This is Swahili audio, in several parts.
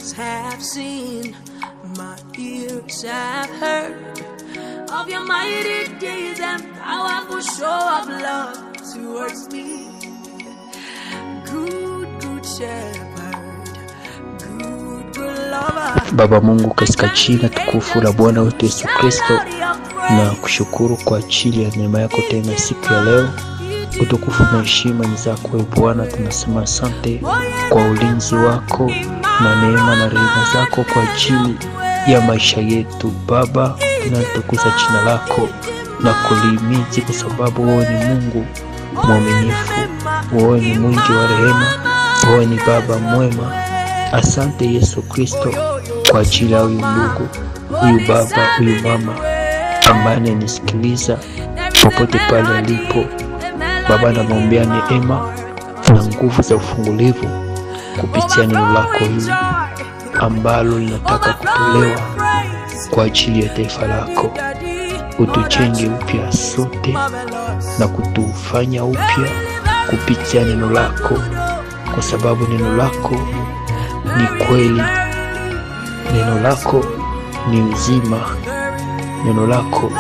eyes have seen, my ears have heard of your mighty deeds and powerful show of love towards me. Good shepherd, good lover. Baba Mungu, katika jina tukufu la Bwana wetu Yesu Kristo, na kushukuru kwa ajili ya neema yako tena siku ya leo. Utukufu na heshima ni zako ewe Bwana. Tunasema asante kwa ulinzi wako na neema na rehema zako kwa ajili ya maisha yetu. Baba, tunatukuza jina lako na kulihimidi kwa sababu wewe ni Mungu mwaminifu, wewe ni mwingi wa rehema, wewe ni Baba mwema. Asante Yesu Kristo kwa ajili ya huyu ndugu, huyu baba, huyu mama ambaye ananisikiliza popote pale alipo. Baba, namwombea neema na nguvu za ufungulivu kupitia neno lako hili ambalo linataka kutolewa kwa ajili ya taifa lako. Utujenge upya sote na kutufanya upya kupitia neno lako, kwa sababu neno lako ni kweli, neno lako ni uzima, neno lako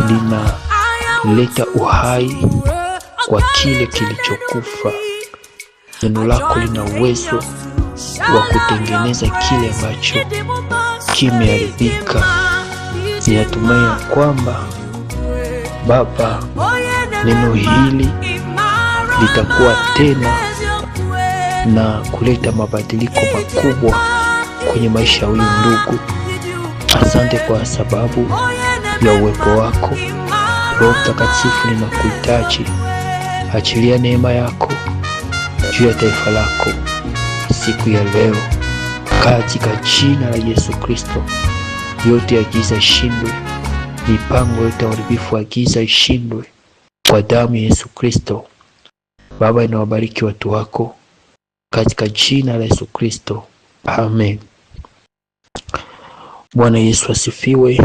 linaleta uhai kwa kile kilichokufa. Neno lako lina uwezo wa kutengeneza kile ambacho kimeharibika. Ninatumai kwamba Baba, neno hili litakuwa tena na kuleta mabadiliko makubwa kwenye maisha ya huyu ndugu. Asante kwa sababu ya uwepo wako. Roho Mtakatifu, ninakuhitaji. Achilia neema yako juu ya taifa lako siku ya leo, katika jina la Yesu Kristo. Yote ya giza ishindwe, mipango yote ya uharibifu wa giza ishindwe kwa damu ya Yesu Kristo. Baba, inawabariki watu wako katika jina la Yesu Kristo, amen. Bwana Yesu asifiwe.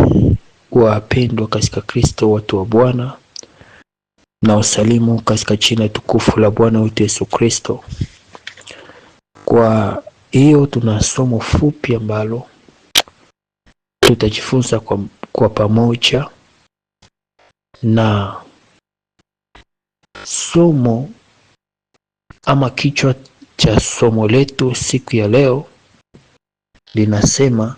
Wapendwa katika Kristo, watu wa Bwana, na usalimu katika jina tukufu la Bwana wetu Yesu Kristo. Kwa hiyo tuna somo fupi ambalo tutajifunza kwa pamoja, na somo ama kichwa cha somo letu siku ya leo linasema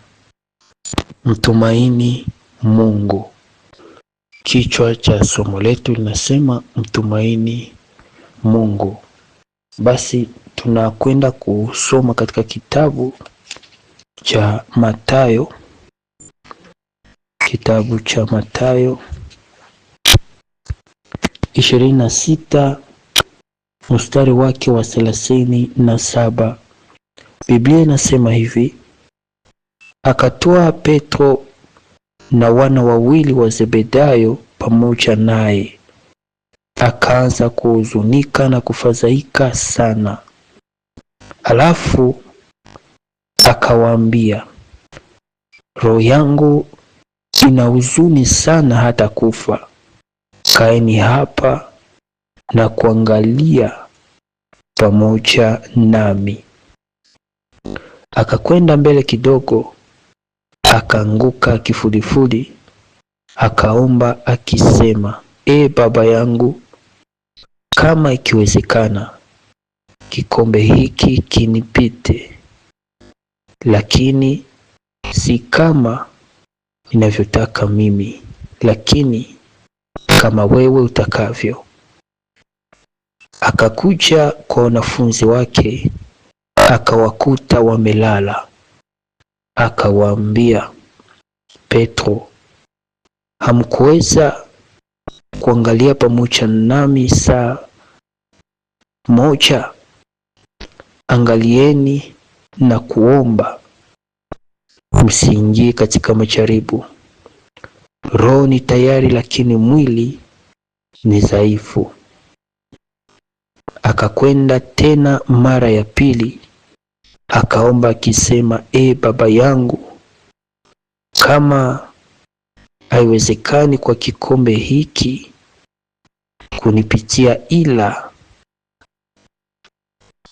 mtumaini Mungu. Kichwa cha somo letu linasema mtumaini Mungu. Basi tunakwenda kusoma katika kitabu cha Mathayo, kitabu cha Mathayo 26 mstari wake wa 37. Biblia inasema hivi: akatoa Petro na wana wawili wa Zebedayo pamoja naye, akaanza kuhuzunika na kufadhaika sana. Alafu akawaambia, roho yangu ina huzuni sana hata kufa. Kaeni hapa na kuangalia pamoja nami. Akakwenda mbele kidogo, akaanguka kifudifudi, akaomba akisema, Baba yangu, kama ikiwezekana, kikombe hiki kinipite, lakini si kama ninavyotaka mimi, lakini kama wewe utakavyo. Akakuja kwa wanafunzi wake, akawakuta wamelala. Akawaambia, Petro, hamkuweza kuangalia pamoja nami saa moja? Angalieni na kuomba, msiingie katika majaribu. Roho ni tayari, lakini mwili ni dhaifu. Akakwenda tena mara ya pili, akaomba akisema, Baba yangu, kama haiwezekani kwa kikombe hiki kunipitia, ila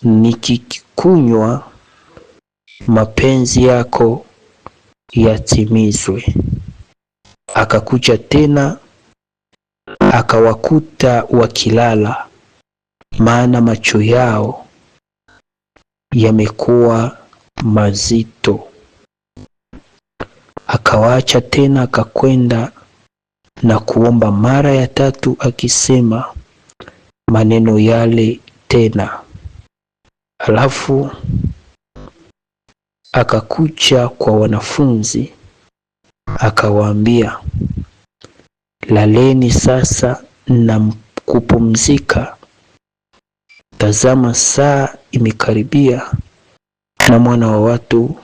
nikikunywa mapenzi yako yatimizwe. Akakuja tena akawakuta wakilala, maana macho yao yamekuwa mazito. Akawaacha tena akakwenda na kuomba mara ya tatu akisema maneno yale tena. Alafu akakuja kwa wanafunzi akawaambia, laleni sasa na kupumzika. Tazama, saa imekaribia na mwana wa watu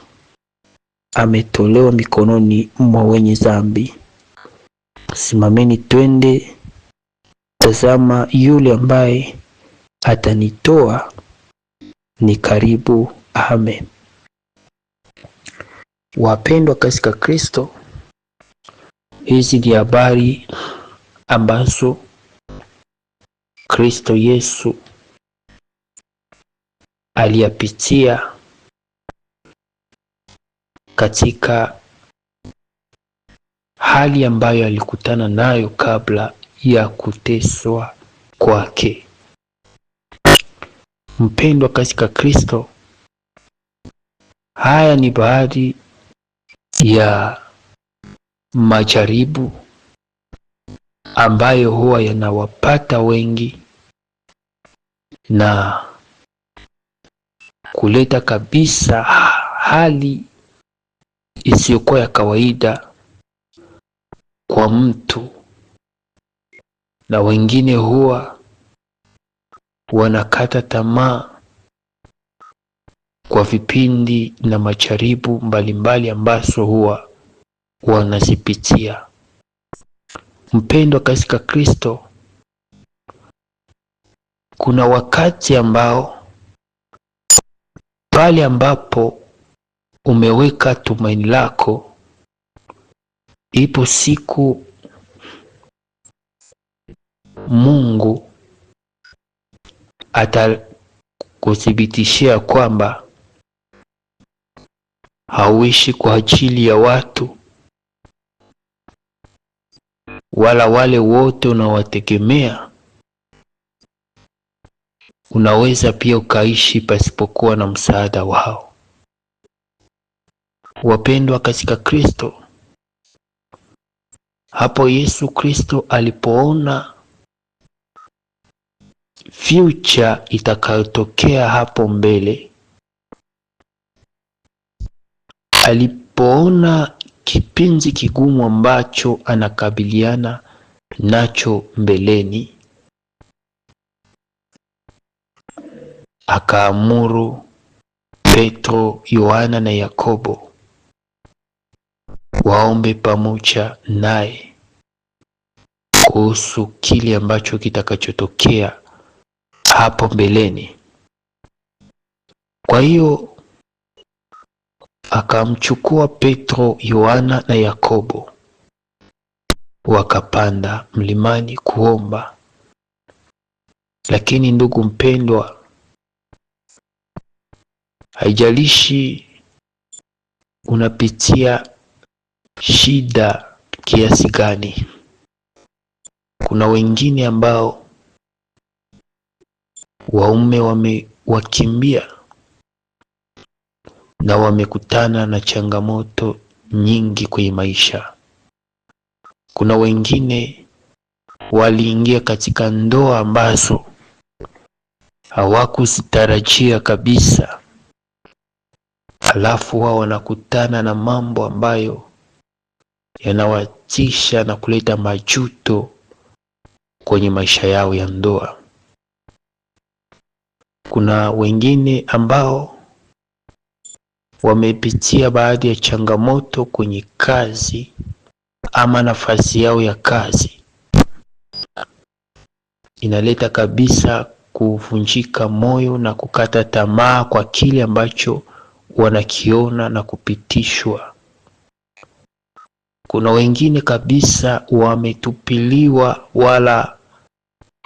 ametolewa mikononi mwa wenye dhambi. Simameni twende, tazama yule ambaye atanitoa ni karibu. Amen. Wapendwa katika Kristo, hizi ni habari ambazo Kristo Yesu aliyapitia katika hali ambayo alikutana nayo kabla ya kuteswa kwake. Mpendwa katika Kristo, haya ni baadhi ya majaribu ambayo huwa yanawapata wengi na kuleta kabisa hali isiyokuwa ya kawaida kwa mtu, na wengine huwa wanakata tamaa kwa vipindi na majaribu mbalimbali ambazo huwa wanazipitia. Mpendwa katika Kristo, kuna wakati ambao pale ambapo umeweka tumaini lako, ipo siku Mungu atakuthibitishia kwamba hauishi kwa ajili ya watu, wala wale wote unawategemea. Unaweza pia ukaishi pasipokuwa na msaada wao. Wapendwa katika Kristo, hapo Yesu Kristo alipoona future itakayotokea hapo mbele, alipoona kipindi kigumu ambacho anakabiliana nacho mbeleni, akaamuru Petro, Yohana na Yakobo waombe pamoja naye kuhusu kile ambacho kitakachotokea hapo mbeleni. Kwa hiyo akamchukua Petro, Yohana na Yakobo, wakapanda mlimani kuomba. Lakini ndugu mpendwa, haijalishi unapitia shida kiasi gani, kuna wengine ambao waume wamewakimbia na wamekutana na changamoto nyingi kwenye maisha. Kuna wengine waliingia katika ndoa ambazo hawakuzitarajia kabisa, alafu wao wanakutana na mambo ambayo yanawatisha na kuleta majuto kwenye maisha yao ya ndoa. Kuna wengine ambao wamepitia baadhi ya changamoto kwenye kazi ama nafasi yao ya kazi. Inaleta kabisa kuvunjika moyo na kukata tamaa kwa kile ambacho wanakiona na kupitishwa. Kuna wengine kabisa wametupiliwa wala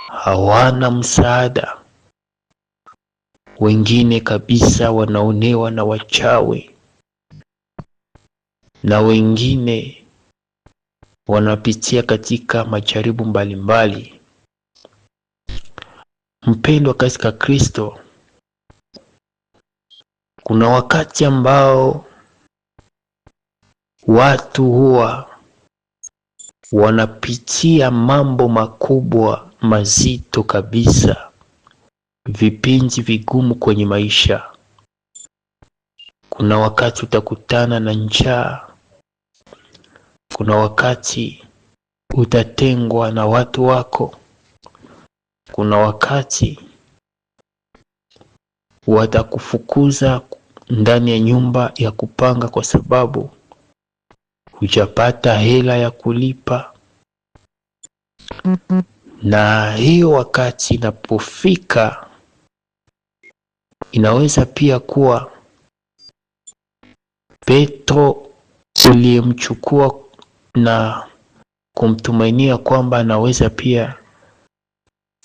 hawana msaada. wengine kabisa wanaonewa na wachawi, na wengine wanapitia katika majaribu mbalimbali. Mpendwa katika Kristo, kuna wakati ambao watu huwa wanapitia mambo makubwa mazito kabisa, vipindi vigumu kwenye maisha. Kuna wakati utakutana na njaa, kuna wakati utatengwa na watu wako, kuna wakati watakufukuza ndani ya nyumba ya kupanga kwa sababu hujapata hela ya kulipa. Na hiyo wakati inapofika, inaweza pia kuwa Petro uliyemchukua na kumtumainia kwamba anaweza pia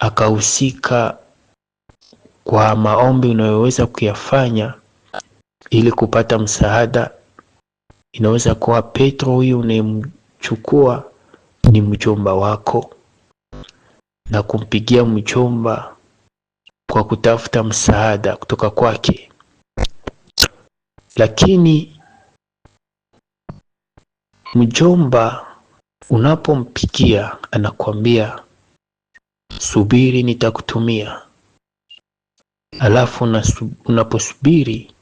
akahusika kwa maombi unayoweza kuyafanya ili kupata msaada. Inaweza kuwa Petro huyu unayemchukua ni mjomba wako, na kumpigia mjomba kwa kutafuta msaada kutoka kwake. Lakini mjomba unapompigia anakuambia subiri nitakutumia. Alafu unaposubiri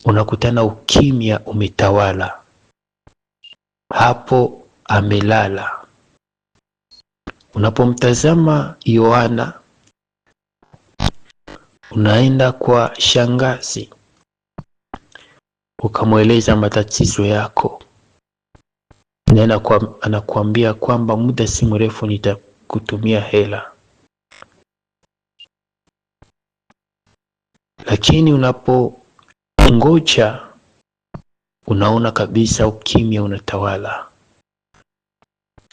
unakutana ukimya umetawala. Hapo amelala. Unapomtazama Yohana, unaenda kwa shangazi ukamweleza matatizo yako, na anakuambia kwamba muda si mrefu nitakutumia hela. Lakini unapongoja unaona kabisa ukimya unatawala.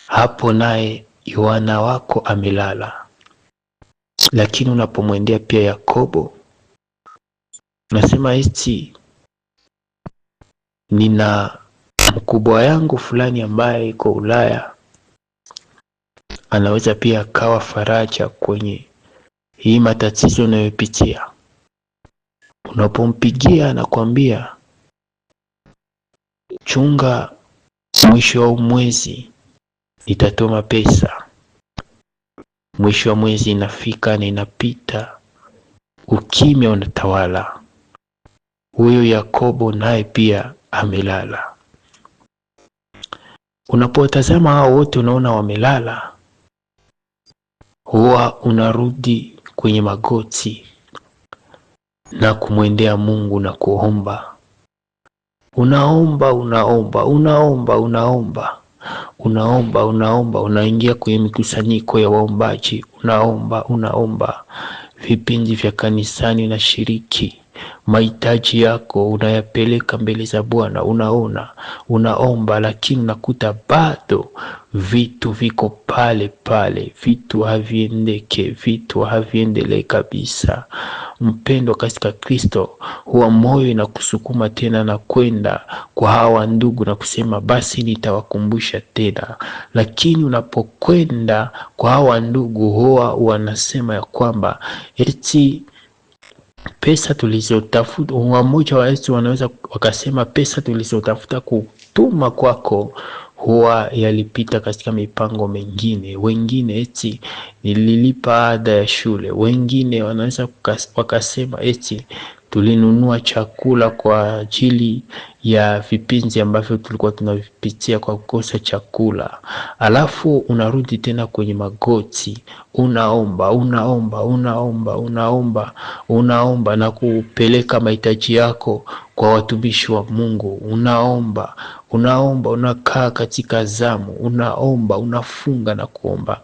Hapo naye Yohana wako amelala. Lakini unapomwendea pia Yakobo, unasema eti nina mkubwa yangu fulani ambaye yuko Ulaya, anaweza pia akawa faraja kwenye hii matatizo unayopitia. Unapompigia anakuambia chunga, mwisho wa mwezi nitatuma pesa. Mwisho wa mwezi inafika na inapita, ukimya unatawala. Huyo Yakobo naye pia amelala. Unapotazama hao wote unaona wamelala, huwa unarudi kwenye magoti na kumwendea Mungu na kuomba. Unaomba, unaingia kwenye mikusanyiko ya waombaji, unaomba vipindi vya kanisani na shiriki. Mahitaji yako unayapeleka mbele za Bwana, unaomba, lakini unakuta bado vitu viko pale, vitu haviendelee kabisa. Mpendwa katika Kristo, huwa moyo inakusukuma tena na kwenda kwa hawa ndugu na kusema basi nitawakumbusha tena. Lakini unapokwenda kwa hawa ndugu, huwa wanasema ya kwamba eti pesa tulizotafuta, mmoja wa Yesu wanaweza wakasema pesa tulizotafuta kutuma kwako huwa yalipita katika mipango mengine. Wengine eti nililipa ada ya shule. Wengine wanaweza wakasema eti tulinunua chakula kwa ajili ya vipindi ambavyo tulikuwa tunavipitia kwa kukosa chakula. Alafu unarudi tena kwenye magoti, unaomba na kupeleka mahitaji yako kwa watumishi wa Mungu. Unaomba, unakaa katika zamu, unaomba, unafunga na kuomba.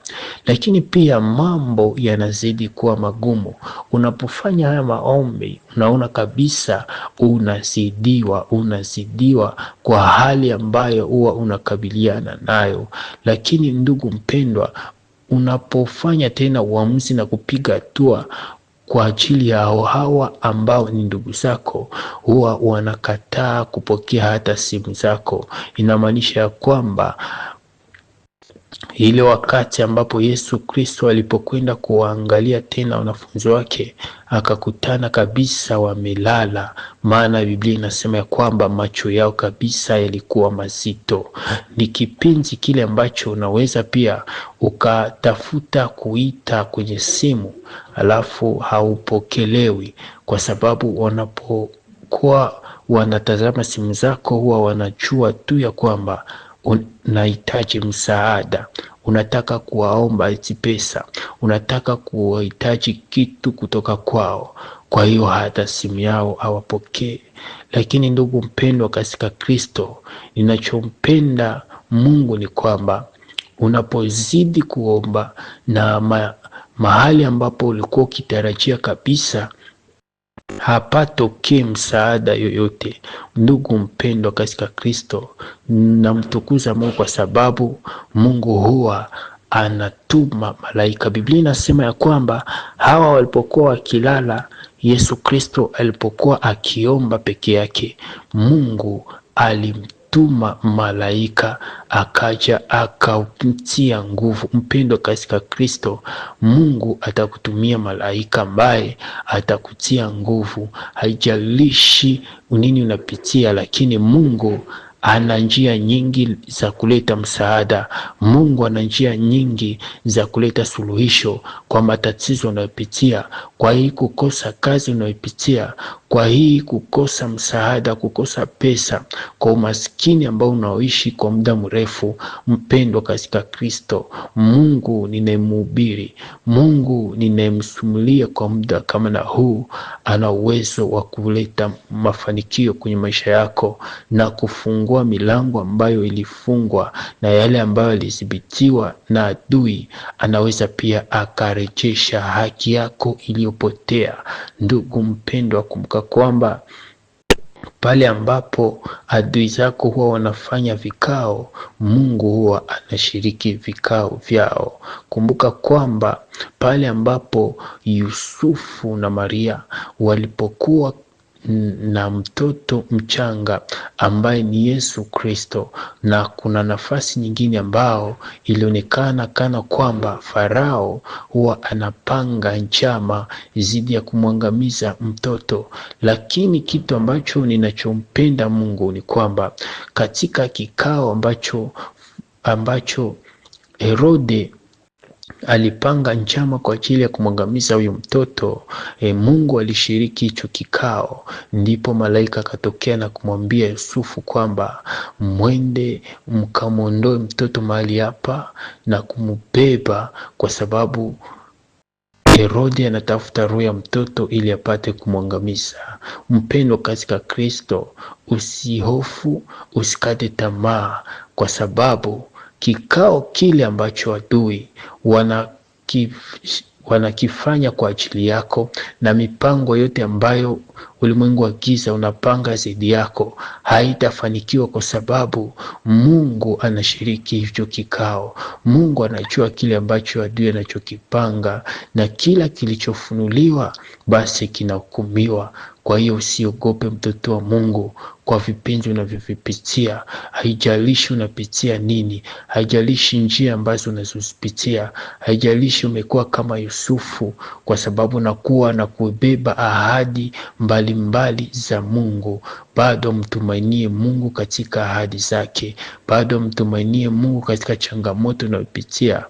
Lakini pia mambo yanazidi kuwa magumu. Unapofanya haya maombi, unaona kabisa unazidiwa kwa hali ambayo huwa unakabiliana nayo. Lakini ndugu mpendwa, unapofanya tena uamuzi na kupiga hatua kwa ajili ya hawa ambao ni ndugu zako huwa wanakataa kupokea hata simu zako. Inamaanisha ya kwamba ile wakati ambapo Yesu Kristo alipokwenda kuangalia tena wanafunzi wake, akakutana kabisa wamelala, maana Biblia inasema ya kwamba macho yao kabisa yalikuwa mazito. Ni kipindi kile ambacho unaweza pia ukatafuta kuita kwenye simu alafu haupokelewi, kwa sababu wanapokuwa wanatazama simu zako huwa wanajua tu ya kwamba unahitaji msaada, unataka kuwaomba eti pesa, unataka kuhitaji kitu kutoka kwao. Kwa hiyo hata simu yao hawapokee. Lakini ndugu mpendwa katika Kristo, ninachompenda Mungu ni kwamba unapozidi kuomba na mahali ambapo ulikuwa ukitarajia kabisa hapatokee msaada yoyote, ndugu mpendwa katika Kristo, namtukuza Mungu kwa sababu Mungu huwa anatuma malaika. Biblia inasema ya kwamba hawa walipokuwa wakilala, Yesu Kristo alipokuwa akiomba peke yake, Mungu alimtuma malaika akaja akamtia nguvu. Mpendwa katika Kristo, Mungu atakutumia malaika ambaye atakutia nguvu. Haijalishi nini unapitia, lakini Mungu ana njia nyingi za kuleta msaada. Mungu ana njia nyingi za kuleta suluhisho kwa matatizo unayopitia, kwa hii kukosa kazi unayopitia, kwa hii kukosa msaada, kukosa pesa, kwa umaskini ambao unaoishi kwa muda mrefu. Mpendwa katika Kristo, Mungu ninayemhubiri, Mungu ninayemsimulia kwa muda kama na huu, ana uwezo wa kuleta mafanikio kwenye maisha yako na kufungua milango ambayo ilifungwa na yale ambayo yalidhibitiwa na adui. Anaweza pia akarejesha haki yako iliyopotea. Ndugu mpendwa, kumbuka kwamba pale ambapo adui zako huwa wanafanya vikao, Mungu huwa anashiriki vikao vyao. Kumbuka kwamba pale ambapo Yusufu na Maria walipokuwa na mtoto mchanga ambaye ni Yesu Kristo, na kuna nafasi nyingine ambao ilionekana kana kwamba Farao huwa anapanga njama zidi ya kumwangamiza mtoto. Lakini kitu ambacho ninachompenda Mungu ni kwamba katika kikao ambacho Herode alipanga njama kwa ajili ya kumwangamiza huyu mtoto, Mungu alishiriki hicho kikao. Ndipo malaika akatokea na kumwambia Yusufu kwamba mwende mkamondoe mtoto mahali hapa na kumbeba, kwa sababu Herode anatafuta roho ya mtoto ili apate kumwangamiza. Mpendwa katika Kristo, usihofu, usikate tamaa, kwa sababu kikao kile ambacho adui wanakifanya kwa ajili yako na mipango yote ambayo ulimwengu wa giza unapanga zidi yako haitafanikiwa, kwa sababu Mungu anashiriki hicho kikao. Mungu anajua kile ambacho adui anachokipanga, na kila kilichofunuliwa basi kinahukumiwa. Kwa hiyo usiogope mtoto wa Mungu kwa vipindi unavyovipitia. Haijalishi unapitia nini, haijalishi njia ambazo unazozipitia, haijalishi umekuwa kama Yusufu, kwa sababu nakuwa na kubeba ahadi mbalimbali za Mungu. Bado mtumainie Mungu katika ahadi zake. Bado mtumainie Mungu katika changamoto unayopitia.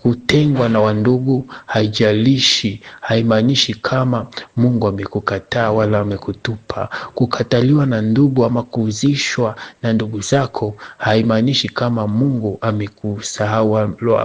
Kutengwa na wandugu haijalishi, haimaanishi kama Mungu amekukataa wala amekutupa. Kukataliwa na ndugu ama kuuzishwa na ndugu zako haimaanishi kama Mungu amekusahau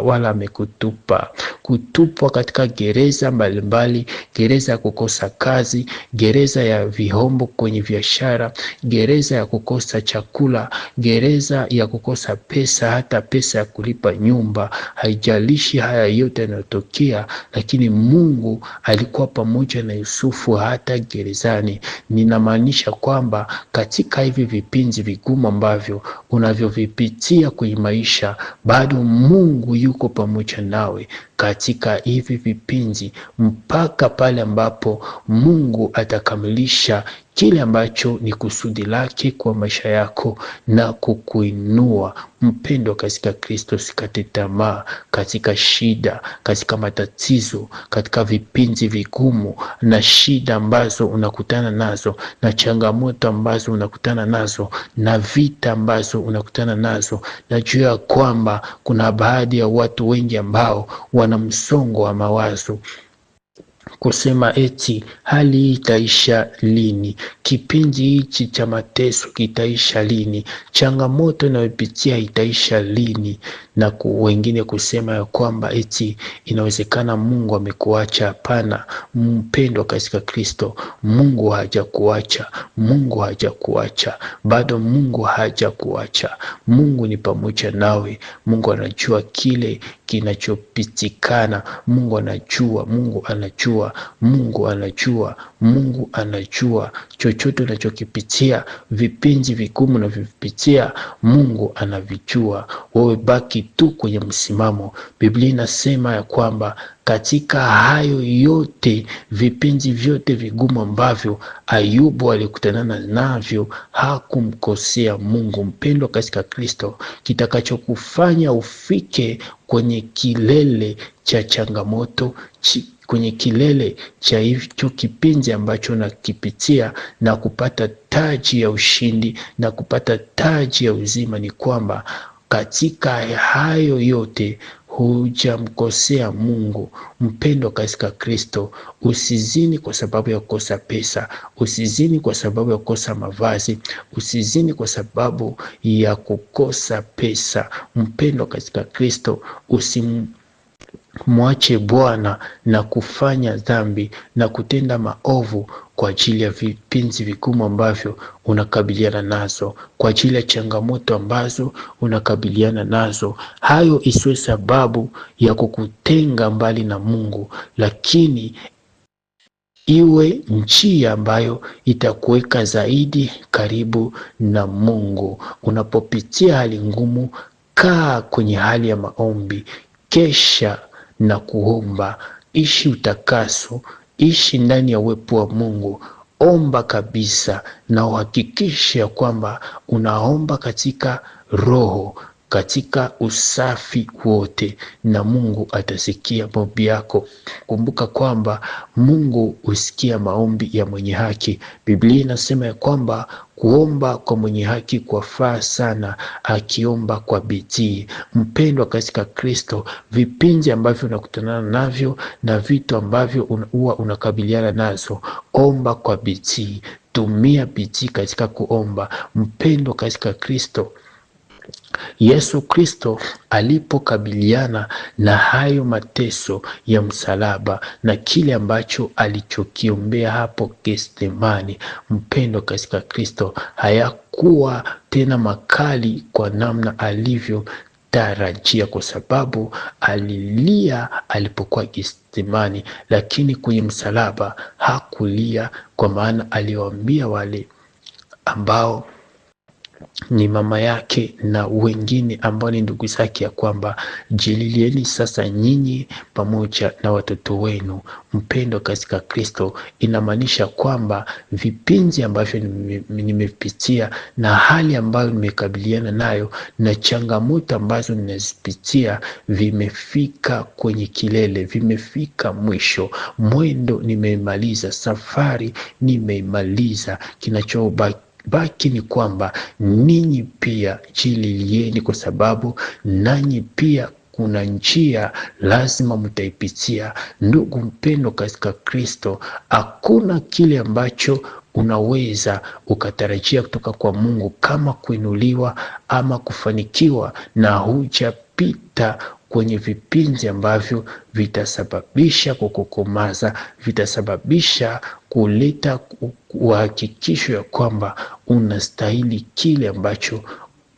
wala amekutupa. Kutupwa katika gereza mbalimbali, gereza ya kukosa kazi, gereza ya vihombo kwenye biashara, gereza ya kukosa chakula, gereza ya kukosa pesa, hata pesa ya kulipa nyumba, haijalishi haijalishi haya yote yanayotokea, lakini Mungu alikuwa pamoja na Yusufu hata gerezani. Ninamaanisha kwamba katika hivi vipindi vigumu ambavyo unavyovipitia kwenye maisha, bado Mungu yuko pamoja nawe katika hivi vipindi, mpaka pale ambapo Mungu atakamilisha kile ambacho ni kusudi lake kwa maisha yako na kukuinua. Mpendo katika Kristo, sikate tamaa katika shida, katika matatizo, katika vipindi vigumu na shida ambazo unakutana nazo, na changamoto ambazo unakutana nazo, na vita ambazo unakutana nazo. Najua kwamba kuna baadhi ya watu wengi ambao wana msongo wa mawazo, kusema eti hali hii itaisha lini? Kipindi hichi cha mateso kitaisha lini? Changamoto inayopitia itaisha lini? Na wengine kusema ya kwamba eti inawezekana Mungu amekuacha. Hapana, mpendwa katika Kristo, Mungu hajakuacha. Mungu hajakuacha. Bado Mungu hajakuacha. Mungu ni pamoja nawe. Mungu anajua kile kinachopitikana. Mungu anajua. Mungu anajua. Mungu anajua. Mungu anajua chochote unachokipitia, vipindi vigumu na vipitia, Mungu anavijua. Wewe baki tu kwenye msimamo. Biblia inasema ya kwamba katika hayo yote, vipindi vyote vigumu ambavyo Ayubu alikutana navyo, hakumkosea Mungu. Mpendwa katika Kristo, kitakachokufanya ufike kwenye kilele cha changamoto, kwenye kilele cha hicho kipindi ambacho unakipitia, na kupata taji ya ushindi na kupata taji ya uzima, ni kwamba katika hayo yote hujamkosea Mungu. Mpendwa katika Kristo, usizini kwa sababu ya kukosa pesa, usizini kwa sababu ya kukosa mavazi, usizini kwa sababu ya kukosa pesa. Mpendwa katika Kristo, mwache Bwana na kufanya dhambi na kutenda maovu kwa ajili ya vipindi vigumu ambavyo unakabiliana nazo, kwa ajili ya changamoto ambazo unakabiliana nazo. Hayo isiwe sababu ya kukutenga mbali na Mungu, lakini iwe njia ambayo itakuweka zaidi karibu na Mungu. Unapopitia hali ngumu, kaa kwenye hali ya maombi, kesha na kuomba. Ishi utakaso, ishi ndani ya uwepo wa Mungu. Omba kabisa, na uhakikishe ya kwamba unaomba katika roho, katika usafi wote, na Mungu atasikia maombi yako. Kumbuka kwamba Mungu husikia maombi ya mwenye haki. Biblia inasema ya kwamba kuomba kwa mwenye haki kwafaa sana, akiomba kwa bidii. Mpendwa katika Kristo, vipindi ambavyo unakutana navyo na vitu ambavyo huwa unakabiliana nazo, omba kwa bidii. Tumia bidii katika kuomba. Mpendwa katika Kristo, Yesu Kristo alipokabiliana na hayo mateso ya msalaba na kile ambacho alichokiombea hapo Gethsemane, mpendo katika Kristo, hayakuwa tena makali kwa namna alivyotarajia, kwa sababu alilia alipokuwa Gethsemane, lakini kwenye msalaba hakulia, kwa maana aliwaambia wale ambao ni mama yake na wengine ambao ni ndugu zake ya kwamba jililieni sasa nyinyi pamoja na watoto wenu. Mpendo katika Kristo, inamaanisha kwamba vipindi ambavyo nimepitia na hali ambayo nimekabiliana nayo na changamoto ambazo ninazipitia vimefika kwenye kilele, vimefika mwisho. Mwendo nimeimaliza, safari nimeimaliza. Kinachobaki ni kwamba ninyi pia jililieni, kwa sababu nanyi pia kuna njia lazima mtaipitia. Ndugu mpendo katika Kristo, hakuna kile ambacho unaweza ukatarajia kutoka kwa Mungu kama kuinuliwa ama kufanikiwa na hujapita kwenye vipindi ambavyo vitasababisha kukukomaza, vitasababisha kuleta uhakikisho ya kwamba unastahili kile ambacho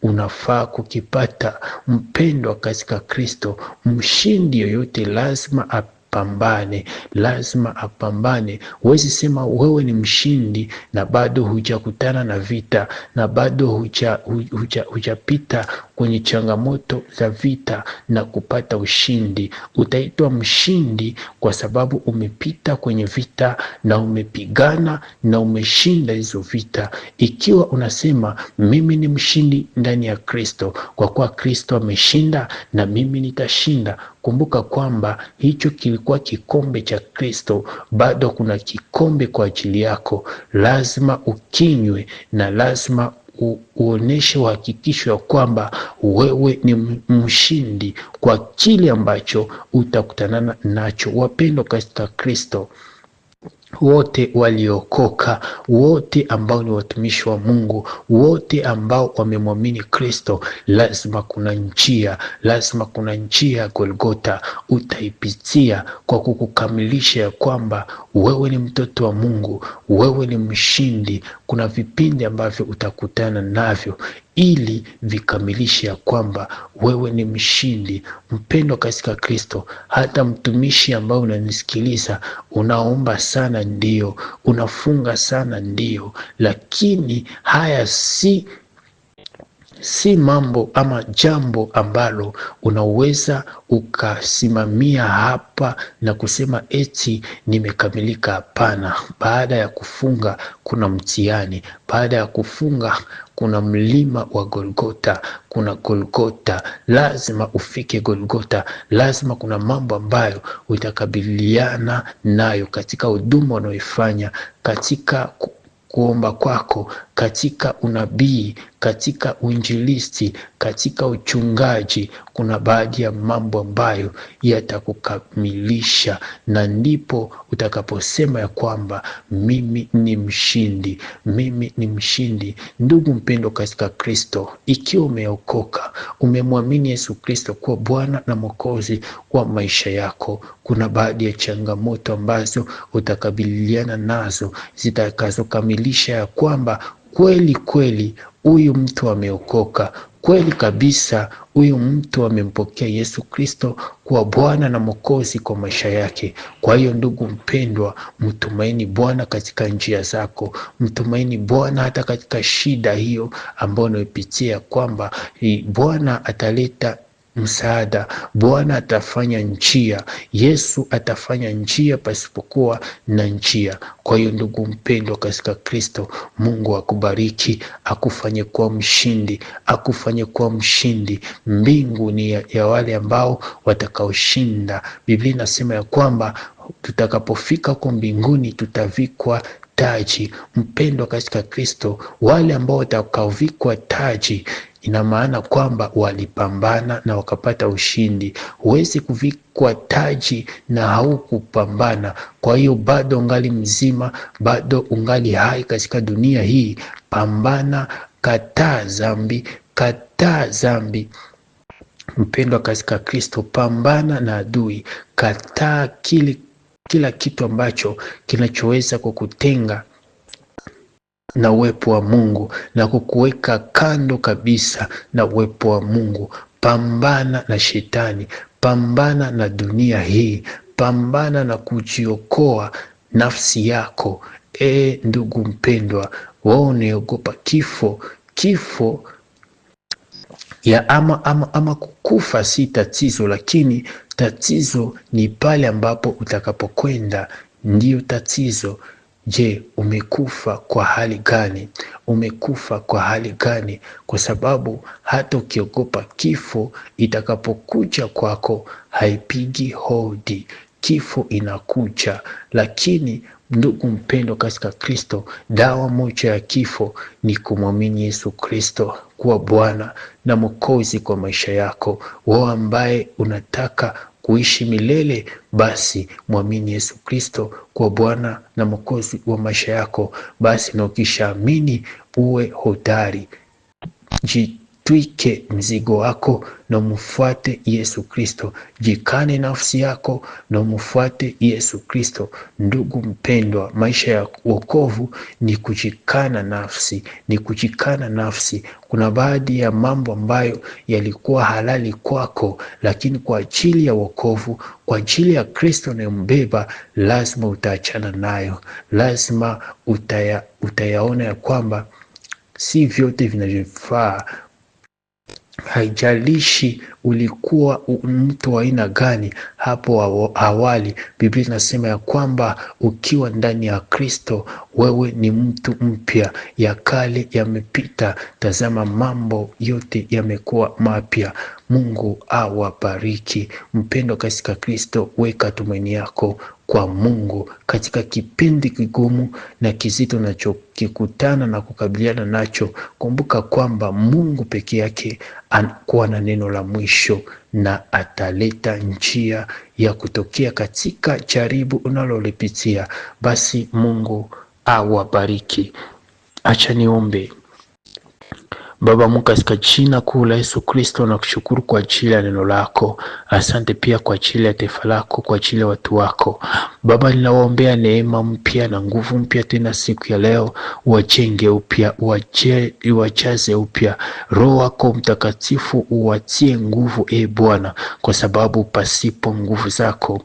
unafaa kukipata. Mpendwa katika Kristo, mshindi yoyote lazima lazima apambane. Huwezi sema wewe ni mshindi na bado hujakutana na vita, na bado hujapita kwenye changamoto za vita na kupata ushindi. Utaitwa mshindi kwa sababu umepita kwenye vita na umepigana na umeshinda hizo vita. Ikiwa unasema mimi ni mshindi ndani ya Kristo, kwa kuwa Kristo ameshinda na mimi nitashinda, kumbuka kwamba hicho kilikuwa kikombe cha Kristo, bado kuna kikombe kwa ajili yako. Lazima ukinywe na lazima uoneshe uhakikisho ya kwamba wewe ni mshindi kwa kile ambacho utakutana nacho. Wapendwa katika Kristo, wote waliokoka, wote ambao ni watumishi wa Mungu, wote ambao wamemwamini Kristo, lazima kuna njia ya Golgotha utaipitia kwa kukukamilisha ya kwamba wewe ni mtoto wa Mungu, wewe ni mshindi. Kuna vipindi ambavyo utakutana navyo ili vikamilishe ya kwamba wewe ni mshindi. Mpendwa katika Kristo, hata mtumishi ambao unanisikiliza, unaomba sana ndio, unafunga sana ndio, lakini haya si mambo ama jambo ambalo unaweza ukasimamia hapa na kusema eti nimekamilika. Hapana. Baada ya kufunga kuna mtihani, baada ya kufunga kuna mlima wa Golgotha, kuna Golgotha. Lazima ufike Golgotha. Lazima kuna mambo ambayo utakabiliana nayo katika huduma unayoifanya, katika kuomba kwako, katika unabii, katika uinjilisti, katika uchungaji. Kuna baadhi ya mambo ambayo yatakukamilisha, na ndipo utakaposema ya kwamba mimi ni mshindi, mimi ni mshindi. Ndugu mpendwa katika Kristo, ikiwa umeokoka, umemwamini Yesu Kristo kuwa Bwana na Mwokozi wa maisha yako, kuna baadhi ya changamoto ambazo utakabiliana nazo zitakazokamilisha ya kwamba kweli huyu mtu ameokoka, kweli kabisa huyu mtu amempokea Yesu Kristo kuwa Bwana na Mwokozi kwa maisha yake. Kwa hiyo ndugu mpendwa, mtumaini Bwana katika njia zako, mtumaini Bwana hata katika shida hiyo ambayo unayopitia, kwamba Bwana ataleta msaada, Bwana atafanya njia, Yesu atafanya njia pasipokuwa na njia. Kwa hiyo ndugu mpendwa katika Kristo, Mungu akubariki, akufanye kuwa mshindi, akufanye kuwa mshindi. Mbingu ni ya wale ambao watakaoshinda. Biblia inasema ya kwamba tutakapofika huko mbinguni tutavikwa taji. Mpendwa katika Kristo, wale ambao watakaovikwa taji, ina maana kwamba walipambana na wakapata ushindi. Huwezi kuvikwa taji na haukupambana. Kwa hiyo bado ungali mzima, bado ungali hai katika dunia hii. Pambana, kataa dhambi. Mpendwa katika Kristo, pambana na adui, kataa kila kitu ambacho kinachoweza kukutenga na uwepo wa Mungu na kukuweka kando kabisa na uwepo wa Mungu. Pambana na shetani, pambana na dunia hii, pambana na kujiokoa nafsi yako. Ndugu mpendwa, wewe unaogopa kifo ya ama kukufa si tatizo, lakini tatizo ni pale ambapo utakapokwenda, ndiyo tatizo. Je, umekufa kwa hali gani? Umekufa kwa hali gani? Kwa sababu hata ukiogopa kifo, itakapokuja kwako haipigi hodi. Kifo inakuja, lakini ndugu mpendwa katika Kristo, dawa moja ya kifo ni kumwamini Yesu Kristo kuwa Bwana na Mwokozi kwa maisha yako. Wewe ambaye unataka kuishi milele, basi mwamini Yesu Kristo kwa Bwana na Mwokozi wa maisha yako. Basi na ukishaamini uwe hodari. Twike mzigo wako na umfuate Yesu Kristo. Jikane nafsi yako na umfuate Yesu Kristo. Ndugu mpendwa, maisha ya wokovu ni kujikana nafsi, ni kujikana nafsi. Kuna baadhi ya mambo ambayo yalikuwa halali kwako, lakini kwa ajili ya wokovu, kwa ajili ya Kristo anayembeba, lazima utaachana nayo. Lazima utayaona ya kwamba si vyote vinavyofaa. Haijalishi ulikuwa mtu wa aina gani hapo awali. Biblia inasema ya kwamba ukiwa ndani ya Kristo, wewe ni mtu mpya. Ya kale yamepita, tazama mambo yote yamekuwa mapya. Mungu awabariki. Mpendwa katika Kristo, weka tumaini yako kwa Mungu katika kipindi kigumu na kizito unachokikutana na kukabiliana nacho. Kumbuka kwamba Mungu peke yake anakuwa na neno la mwisho na ataleta njia ya kutokea katika jaribu unalolipitia. Basi Mungu awabariki. Acha niombe. Baba Mungu, katika jina kuu la Yesu Kristo, na kushukuru kwa ajili ya neno lako. Asante pia kwa ajili ya taifa lako, kwa ajili ya watu wako. Baba, ninawaombea neema mpya na nguvu mpya tena siku ya leo. Wajenge upya, wajaze upya. Roho wako Mtakatifu uwatie nguvu, Bwana, kwa sababu pasipo nguvu zako,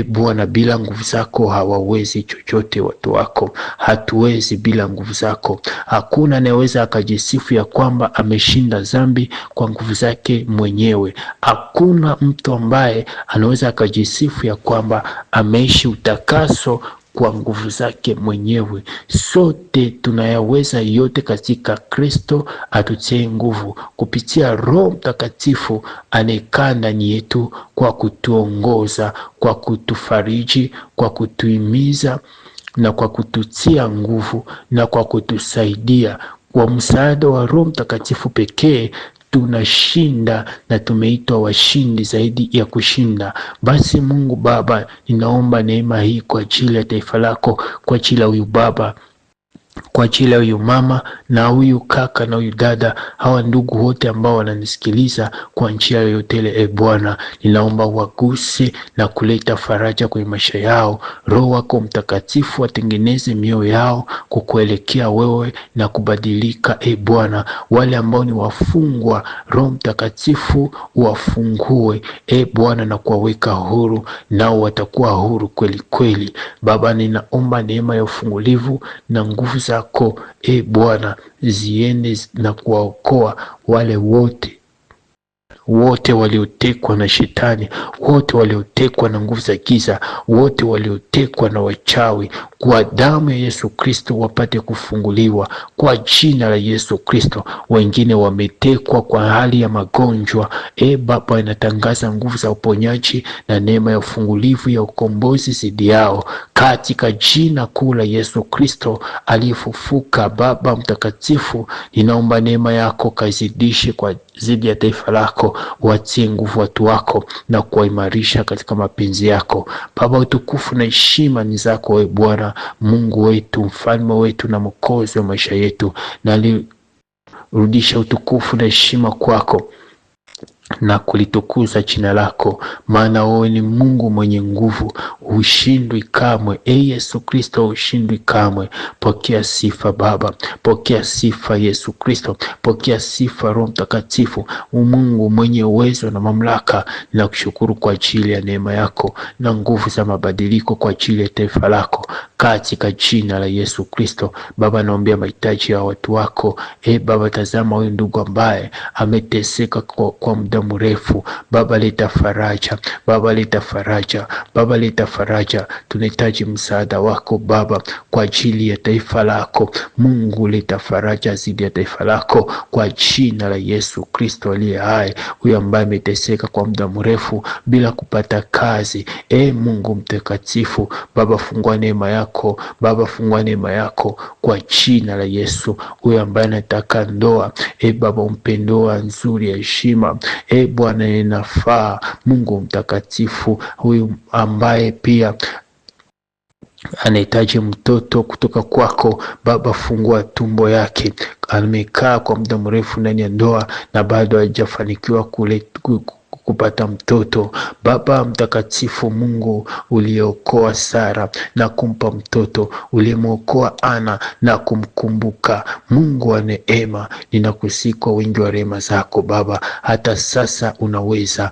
Bwana, bila nguvu zako hawawezi chochote watu wako. Hatuwezi bila nguvu zako. Hakuna anayeweza akajisifu ya kwamba ameshinda dhambi kwa nguvu zake mwenyewe. Hakuna mtu ambaye anaweza akajisifu ya kwamba ameishi utakaso kwa nguvu zake mwenyewe. Sote tunayaweza yote katika Kristo atutie nguvu, kupitia Roho Mtakatifu anayekaa ndani yetu, kwa kutuongoza, kwa kutufariji, kwa kutuhimiza na kwa kututia nguvu na kwa kutusaidia. Kwa msaada wa Roho Mtakatifu pekee tunashinda, na tumeitwa washindi zaidi ya kushinda. Basi Mungu Baba, ninaomba neema hii kwa ajili ya taifa lako, kwa ajili ya huyu baba, kwa ajili ya huyu mama na huyu kaka na huyu dada, hawa ndugu wote ambao wananisikiliza kwa njia yoyote ile. Bwana, ninaomba waguse na kuleta faraja kwenye maisha yao. Roho wako Mtakatifu atengeneze mioyo yao kukuelekea wewe na kubadilika. Bwana, wale ambao ni wafungwa, Roho Mtakatifu wafungue, Bwana, na kuwaweka huru, nao watakuwa huru kweli kweli. Baba, ninaomba neema ya ufungulivu na nguvu zako, Bwana, ziende na kuwaokoa wale wote waliotekwa na shetani, wote waliotekwa na nguvu za giza, wote waliotekwa na wachawi. Kwa damu ya Yesu Kristo wapate kufunguliwa kwa jina la Yesu Kristo. Wengine wametekwa kwa hali ya magonjwa, Baba, inatangaza nguvu za uponyaji na neema ya ufungulivu ya ukombozi zidi yao katika jina kuu la Yesu Kristo aliyefufuka. Baba Mtakatifu, ninaomba neema yako kazidishe kwa zidi ya taifa lako, watie nguvu watu wako na kuwaimarisha katika mapenzi yako. Baba, utukufu na heshima ni zako wewe Bwana Mungu wetu, mfalme wetu na mwokozi wa maisha yetu. Na rudisha utukufu na heshima kwako na kulitukuza jina lako, maana wewe ni Mungu mwenye nguvu, ushindwi kamwe. Yesu Kristo, ushindwi kamwe. Pokea sifa Baba, pokea sifa Yesu Kristo, pokea sifa Roho Mtakatifu, Mungu mwenye uwezo na mamlaka. Ninakushukuru kwa ajili ya neema yako na nguvu za mabadiliko kwa ajili ya taifa lako katika jina la Yesu Kristo. Baba, naombea mahitaji ya watu wako. Baba, tazama huyu ndugu ambaye ameteseka kwa muda mrefu. Baba, leta faraja. Baba, leta faraja. Baba, leta faraja. Tunahitaji msaada wako Baba kwa ajili ya taifa lako. Mungu, leta faraja zidi ya taifa lako kwa jina la Yesu Kristo aliye hai. Huyu ambaye ameteseka kwa muda mrefu bila kupata kazi, Mungu Mtakatifu, Baba, fungua neema yako. Baba, fungua neema yako kwa jina la Yesu. Huyu ambaye anataka ndoa, Baba, umpe ndoa nzuri ya heshima, Bwana, inafaa. Mungu Mtakatifu, huyu ambaye pia anahitaji mtoto kutoka kwako Baba. Fungua tumbo yake, amekaa kwa muda mrefu ndani ya ndoa na bado hajafanikiwa kupata mtoto. Baba mtakatifu, Mungu uliokoa Sara na kumpa mtoto, ulimuokoa Ana na kumkumbuka, Mungu wa neema, ninakusihi kwa wingi wa rehema zako Baba, hata sasa unaweza.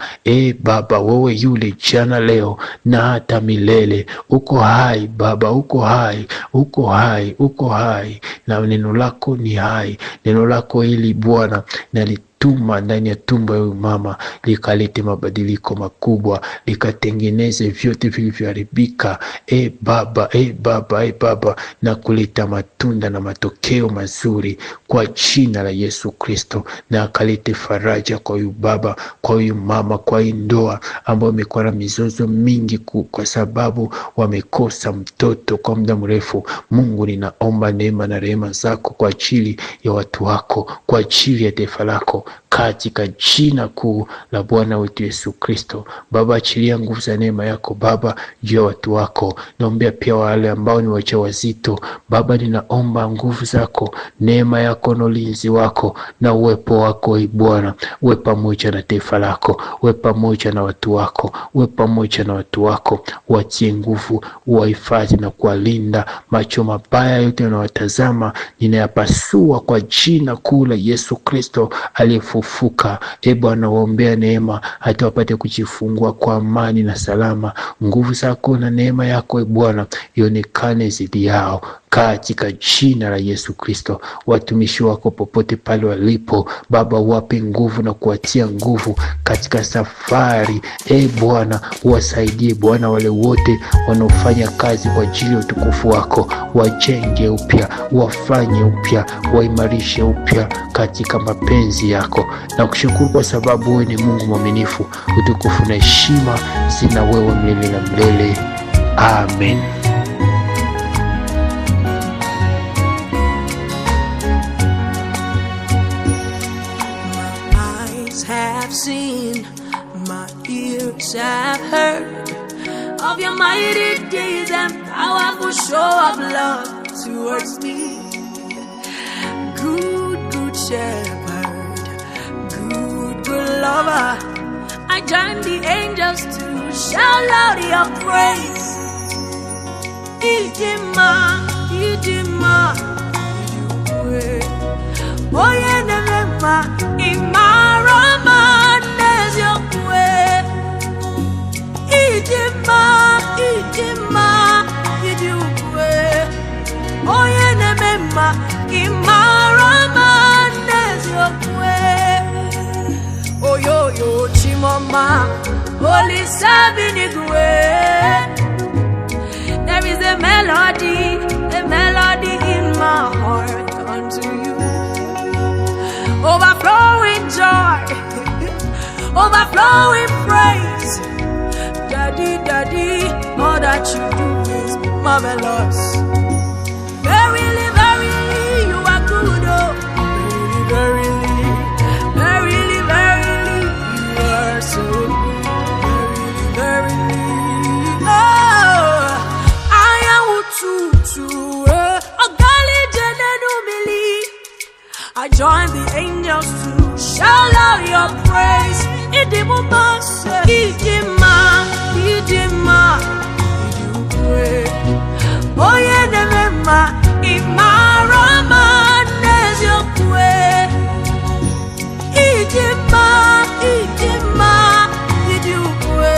Baba, wewe yule jana, leo na hata milele. Uko hai Baba, uko hai, uko hai, uko hai, na neno lako ni hai. Neno lako hili Bwana tuma ndani ya tumbo ya mama, likalete mabadiliko makubwa, likatengeneze vyote vilivyoharibika Baba, Baba, na kuleta matunda na matokeo mazuri kwa jina la Yesu Kristo, na akalete faraja kwa huyu baba, kwa huyu mama, kwa hii ndoa ambayo imekuwa na mizozo mingi kwa sababu wamekosa mtoto kwa muda mrefu. Mungu, ninaomba neema na rehema zako kwa ajili ya watu wako, kwa ajili ya taifa lako, katika jina kuu la Bwana wetu Yesu Kristo. Baba, achilia nguvu za neema yako Baba juu ya watu wako. Naombea pia wale ambao ni wajawazito Baba, ninaomba nguvu zako, neema yako na ulinzi wako na uwepo wako Bwana, uwe pamoja na taifa lako, uwe pamoja na watu wako, uwe pamoja na watu wako. Watie nguvu, uwahifadhi na kuwalinda. Macho mabaya yote yanawatazama ninayapasua kwa jina kuu la Yesu Kristo aliyefufuka. Bwana, waombea neema hata wapate kujifungua kwa amani na salama. Nguvu zako na neema yako Bwana ionekane zidi yao katika jina la Yesu Kristo. Watumishi wako popote pale walipo Baba, wape nguvu na kuwatia nguvu katika safari Bwana, wasaidie Bwana wale wote wanaofanya kazi kwa ajili ya utukufu wako, wajenge upya, wafanye upya, waimarishe upya katika mapenzi yako. Na kushukuru kwa sababu wewe ni Mungu mwaminifu. Utukufu na heshima zina wewe milele na milele. Amen. Seen, my ears have heard of your mighty deeds and powerful show of love towards me. Good shepherd, good lover, I join the angels to shout out your praise. Idima, Idima, Oye Nevema, Imarama. Idima, Idukwe, Oye Nemema, Imarama Nezokwe, Oyo Chimoma, Holy Sabinigwe. There is a melody in my heart unto you. Overflowing joy, overflowing praise. Daddy, all that you do is marvelous. Verily, you are good, oh. Verily, you are so good. Verily, oh. I am Ututu, Ogali Jenenumili. I join the angels to shout out your praise. Idimuma, Idima, Oye Nemema, Imarama Nezokwe. Idima, Idukwe.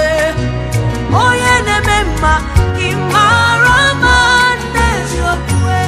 Oye Nemema, Imarama Nezokwe.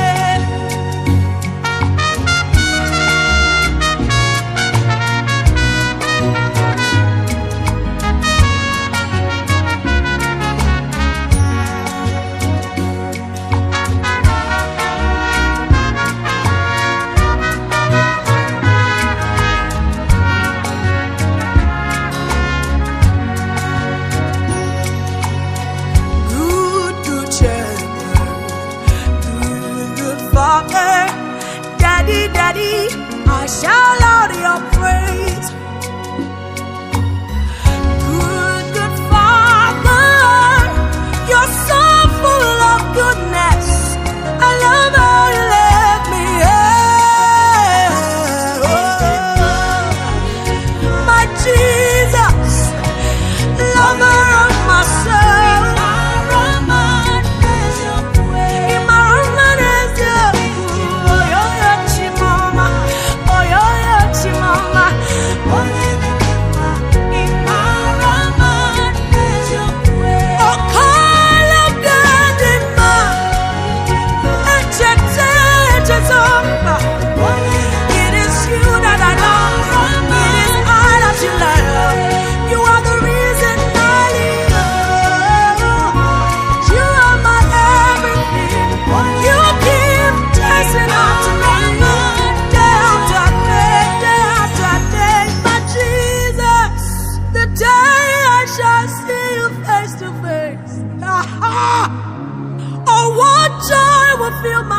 feel my